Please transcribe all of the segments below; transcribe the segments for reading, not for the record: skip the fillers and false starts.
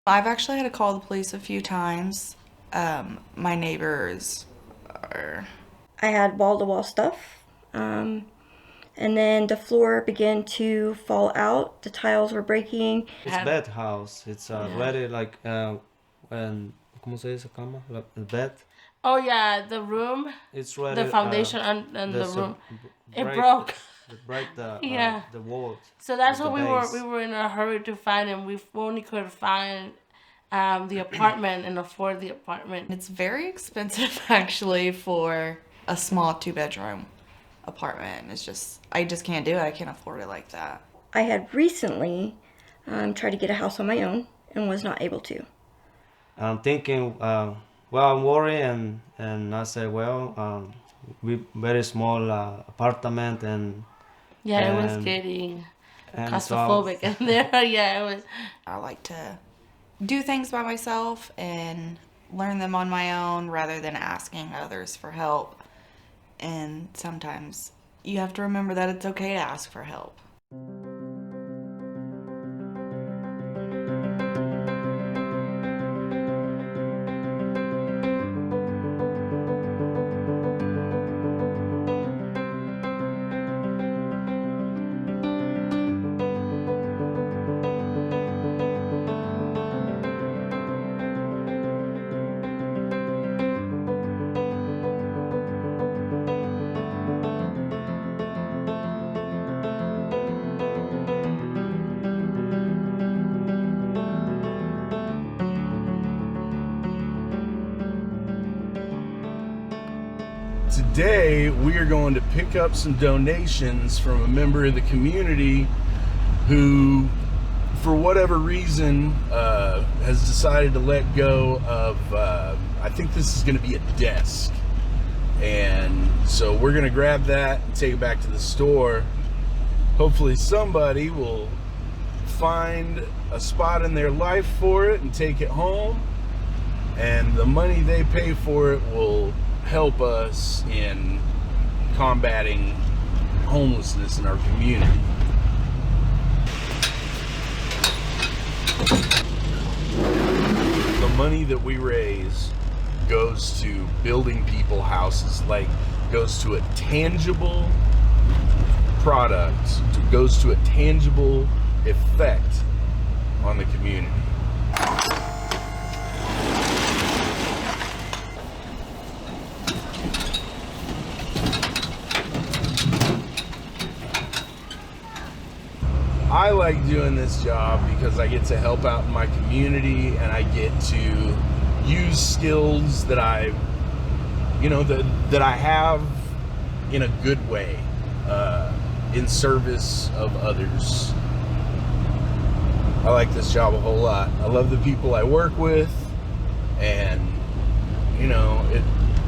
I've actually had to call the police a few times. My neighbors are. I had wall-to-wall stuff. And then the floor began to fall out. The tiles were breaking. It's bed house. It's very like when ¿cómo se dice cama? The bed. Oh yeah, the room. It's ready. The foundation and the room. It break, broke. Break the Yeah. the wall. So that's with what the we were. base. We were in a hurry to find, and we only could find the apartment and afford the apartment. It's very expensive actually for a small 2-bedroom apartment. I just can't do it. I can't afford it like that. I had recently tried to get a house on my own and was not able to. I'm thinking, well, I'm worried, and I say, well, we very small apartment, and Yeah, it was and- getting and claustrophobic in there. Yeah, it was. I like to do things by myself and learn them on my own rather than asking others for help. And sometimes you have to remember that it's okay to ask for help. Today, we are going to pick up some donations from a member of the community who, for whatever reason, has decided to let go of, I think this is going to be a desk. And so we're going to grab that and take it back to the store. Hopefully somebody will find a spot in their life for it and take it home. And the money they pay for it will help us in combating homelessness in our community. The money that we raise goes to building people houses, like goes to a tangible product, goes to a tangible effect on the community. I like doing this job because I get to help out in my community and I get to use skills that I have in a good way, in service of others. I like this job a whole lot. I love the people I work with, and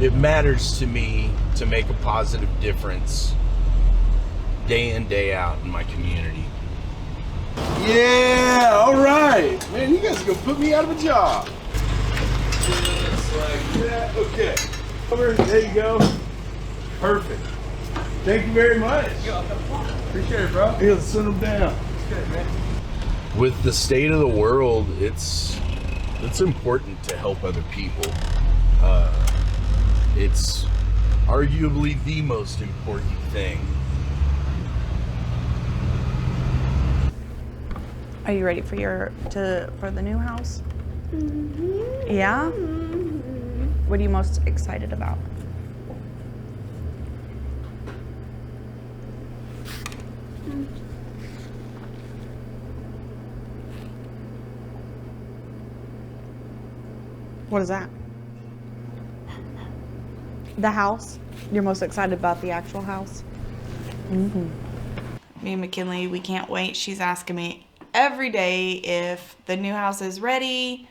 it matters to me to make a positive difference day in, day out in my community. Yeah, all right. Man, you guys are gonna put me out of a job. Just like that. Okay. Over. There you go. Perfect. Thank you very much. Appreciate it, bro. Here, let's send them down. Good, man. With the state of the world, it's important to help other people. It's arguably the most important thing. Are you ready for for the new house? Mm-hmm. Yeah? Mm-hmm. What are you most excited about? What is that? The house? You're most excited about the actual house? Mm-hmm. Me and McKinley, we can't wait. She's asking me every day if the new house is ready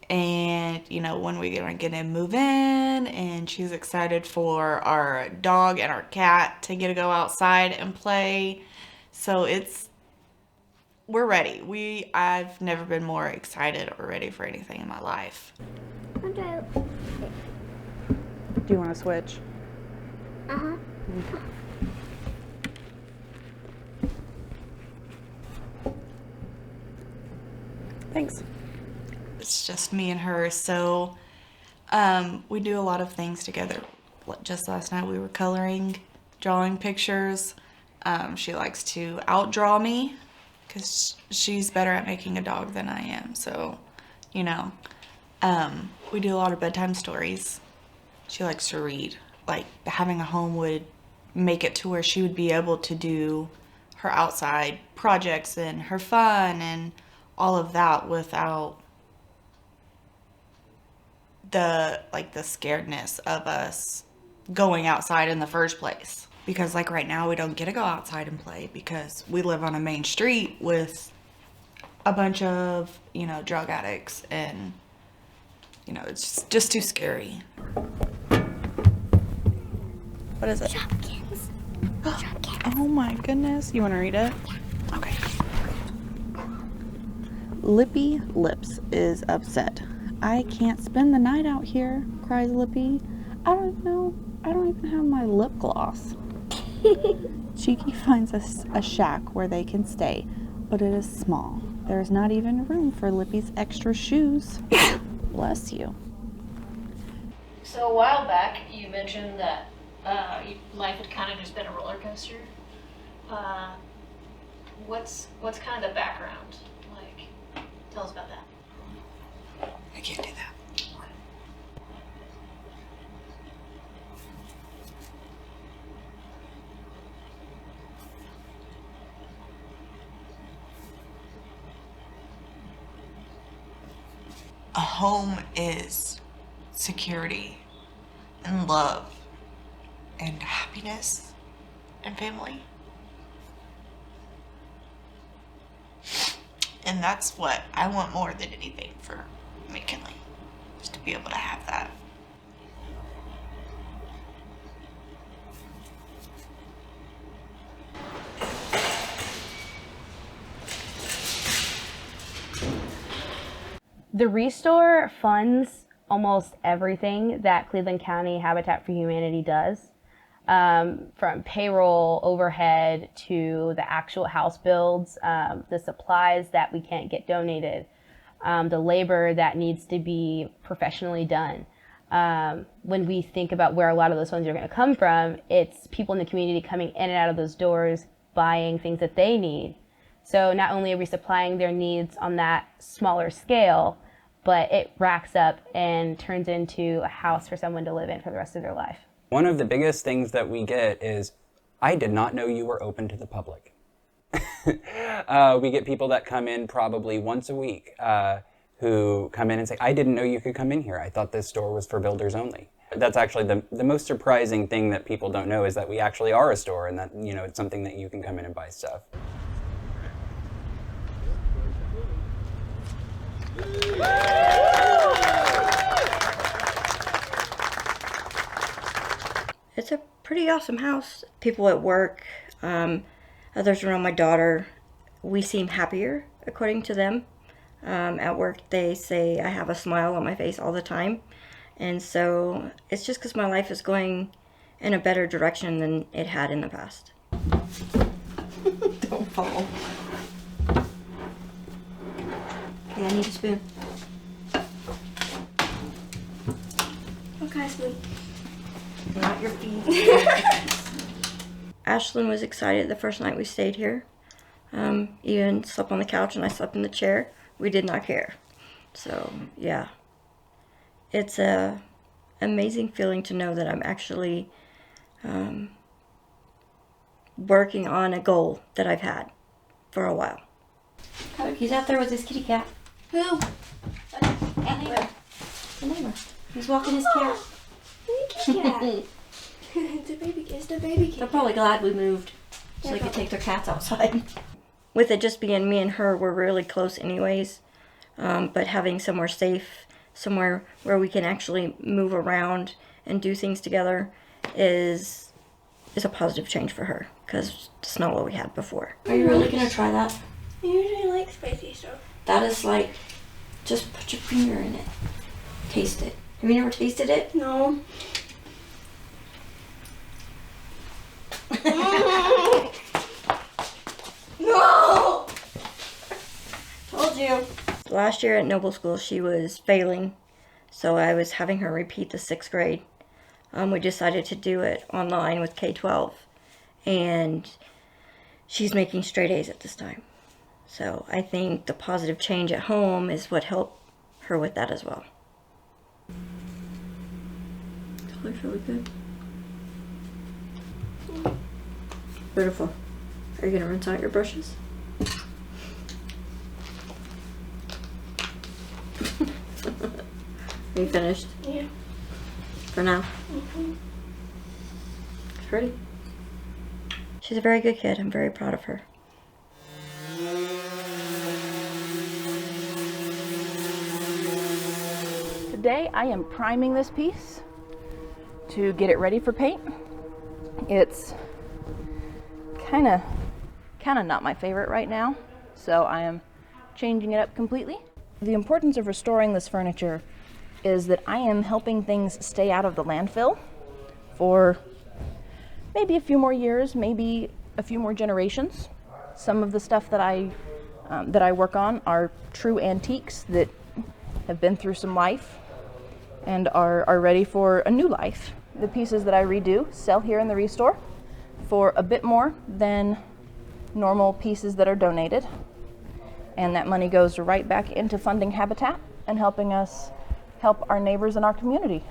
and when we're gonna get in, move in, and she's excited for our dog and our cat to get to go outside and play. So we're ready. I've never been more excited or ready for anything in my life. Do you want to switch? Uh-huh. Thanks. it's just me and her. So we do a lot of things together. Just last night we were coloring, drawing pictures. She likes to outdraw me because she's better at making a dog than I am. So, you know, we do a lot of bedtime stories. She likes to read. Like, having a home would make it to where she would be able to do her outside projects and her fun and all of that without the scaredness of us going outside in the first place. Because like right now we don't get to go outside and play because we live on a main street with a bunch of, you know, drug addicts, and you know, it's just too scary. What is it? Shopkins. Shopkins. Oh my goodness. You want to read it? Okay. Lippy Lips is upset. I can't spend the night out here, cries Lippy. I don't even have my lip gloss. Cheeky finds a shack where they can stay, but it is small. There is not even room for Lippy's extra shoes. Bless you. So a while back, you mentioned that life had kind of just been a roller coaster. What's kind of the background? Like, tell us about that. I can't do that. A home is security and love and happiness and family. And that's what I want more than anything for McKinley, just to be able to have that. The Restore funds almost everything that Cleveland County Habitat for Humanity does, from payroll, overhead, to the actual house builds, the supplies that we can't get donated, the labor that needs to be professionally done. When we think about where a lot of those funds are going to come from, it's people in the community coming in and out of those doors, buying things that they need. So not only are we supplying their needs on that smaller scale, but it racks up and turns into a house for someone to live in for the rest of their life. One of the biggest things that we get is, I did not know you were open to the public. We get people that come in probably once a week who come in and say, I didn't know you could come in here. I thought this store was for builders only. That's actually the most surprising thing that people don't know, is that we actually are a store, and that, you know, it's something that you can come in and buy stuff. It's a pretty awesome house. People at work, others around my daughter, we seem happier, according to them. At work, they say I have a smile on my face all the time. And so it's just because my life is going in a better direction than it had in the past. Don't fall. Yeah, I need a spoon. Okay, spoon. Not your feet. Ashlyn was excited the first night we stayed here. Even slept on the couch and I slept in the chair. We did not care. So, yeah. It's a amazing feeling to know that I'm actually working on a goal that I've had for a while. He's out there with his kitty cat. Who? The neighbor. He's walking his cat. Yeah. The baby is the baby They're cat. probably glad we moved so they could take their cats outside. With it just being me and her, we're really close anyways. But having somewhere safe, somewhere where we can actually move around and do things together is a positive change for her, because it's not what we had before. Are you really going to try that? I usually like spicy stuff. That is like, just put your finger in it. Taste it. Have you never tasted it? No. No! Told you. The last year at Noble School, she was failing, so I was having her repeat the 6th grade. We decided to do it online with K-12, and she's making straight A's at this time. So I think the positive change at home is what helped her with that as well. That looks really good. Beautiful. Are you gonna rinse out your brushes? Are you finished? Yeah. For now? Pretty. She's a very good kid. I'm very proud of her. Today I am priming this piece to get it ready for paint. It's kind of not my favorite right now, so I am changing it up completely. The importance of restoring this furniture is that I am helping things stay out of the landfill for maybe a few more years, maybe a few more generations. Some of the stuff that I work on are true antiques that have been through some life and are ready for a new life. The pieces that I redo sell here in the Restore for a bit more than normal pieces that are donated. And that money goes right back into funding Habitat and helping us help our neighbors in our community.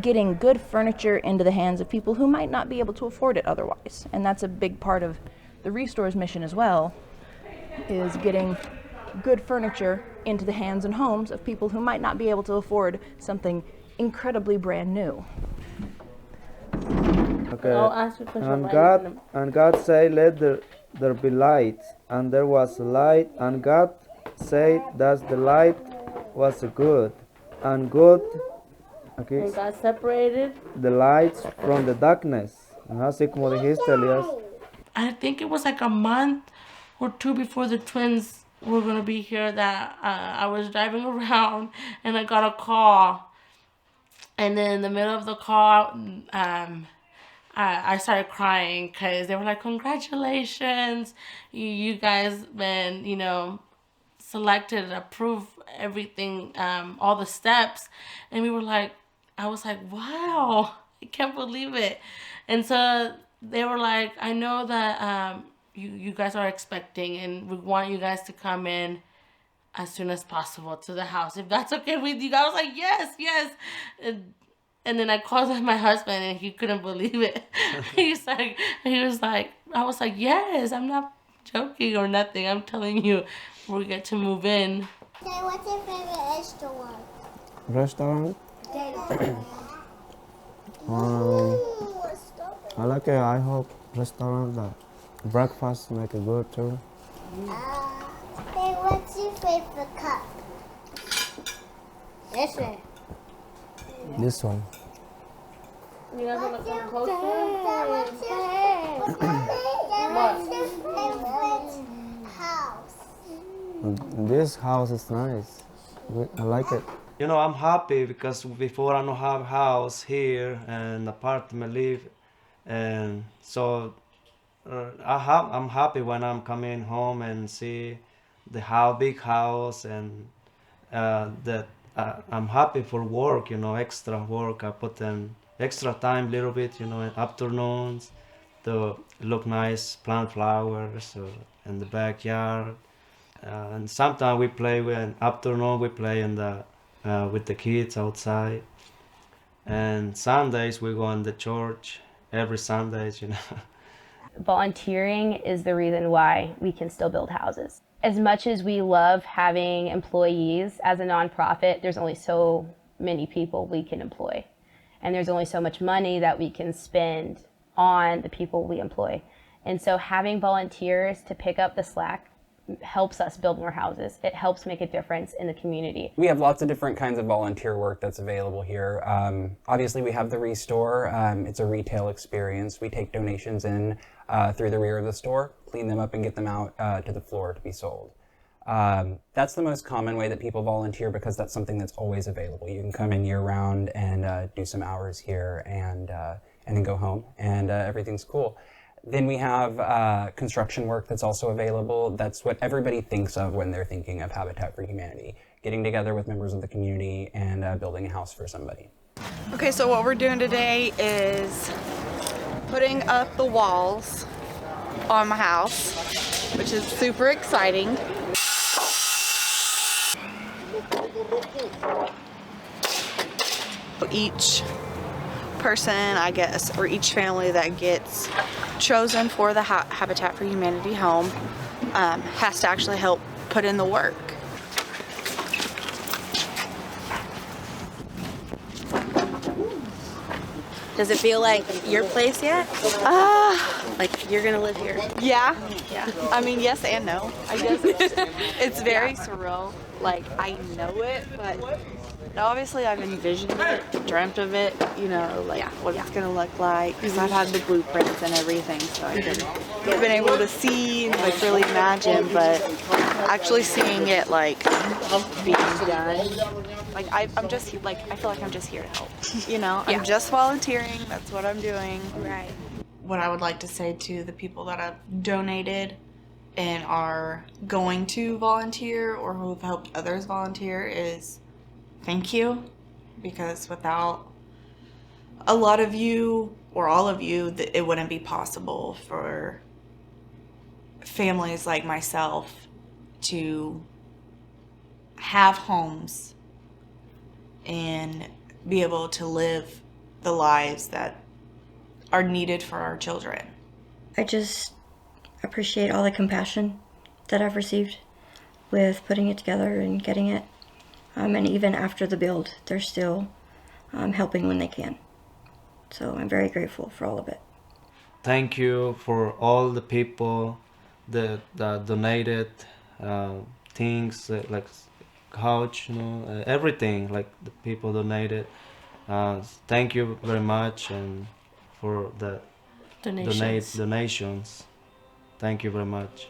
Getting good furniture into the hands of people who might not be able to afford it otherwise. And that's a big part of the Restore's mission as well, is getting good furniture into the hands and homes of people who might not be able to afford something incredibly brand new. Okay. I'll ask you a question. And God said, "Let there be light," and there was light. And God said that the light was good, and good. Okay. And God separated The lights from the darkness. Así como dijiste, Elias. I think it was like a month or two before the twins were gonna be here that I was driving around and I got a call, and then in the middle of the call, I started crying because they were like, "Congratulations, you guys been selected, approved everything, all the steps," and we were like, I was like, "Wow, I can't believe it," and so they were like, "I know that you guys are expecting, and we want you guys to come in as soon as possible to the house, if that's okay with you." I was like, yes. And then I called my husband, and he couldn't believe it. he was like, I was like, "Yes, I'm not joking or nothing. I'm telling you, we get to move in." Dad, what's your favorite restaurant? Restaurant? Dad, I like it. I hope restaurant that breakfast make it good too. Dad, what's your favorite cup? This one. This one. You guys want to come closer? What's your favorite house? This house is nice. I like it. I'm happy because before I don't have house here and apartment live, and so I'm happy when I'm coming home and see the big house, and that I'm happy for work. Extra work. I put in extra time, little bit. In afternoons, to look nice, plant flowers in the backyard. And sometimes we play afternoon. We play in the with the kids outside. And Sundays we go in the church every Sundays. Volunteering is the reason why we can still build houses. As much as we love having employees as a nonprofit, there's only so many people we can employ. And there's only so much money that we can spend on the people we employ. And so having volunteers to pick up the slack helps us build more houses. It helps make a difference in the community. We have lots of different kinds of volunteer work that's available here. Obviously, we have the Restore. It's a retail experience. We take donations in through the rear of the store, clean them up, and get them out to the floor to be sold. That's the most common way that people volunteer because that's something that's always available. You can come in year-round and do some hours here and then go home, and everything's cool. Then we have construction work that's also available. That's what everybody thinks of when they're thinking of Habitat for Humanity. Getting together with members of the community and building a house for somebody. Okay, so what we're doing today is putting up the walls on my house, which is super exciting. Each person, I guess, or each family that gets chosen for the Habitat for Humanity home has to actually help put in the work. Does it feel like your place yet? Like you're gonna live here? Yeah. I mean, yes and no. I guess it's very surreal. Like, I know it, but obviously I've envisioned it, dreamt of it, you know, like what it's gonna look like. Because I've had the blueprints and everything, so I've been able to see and like really imagine, but actually seeing it like being done. Like I'm just like, I feel like I'm just here to help. You know, I'm just volunteering. That's what I'm doing. Right. What I would like to say to the people that have donated and are going to volunteer or who have helped others volunteer is thank you, because without a lot of you or all of you, it wouldn't be possible for families like myself to have homes and be able to live the lives that are needed for our children. I just appreciate all the compassion that I've received with putting it together and getting it. And even after the build, they're still helping when they can. So I'm very grateful for all of it. Thank you for all the people that donated things like couch, you know, everything. Like the people donated. Thank you very much, and for the Donations. donations. Thank you very much.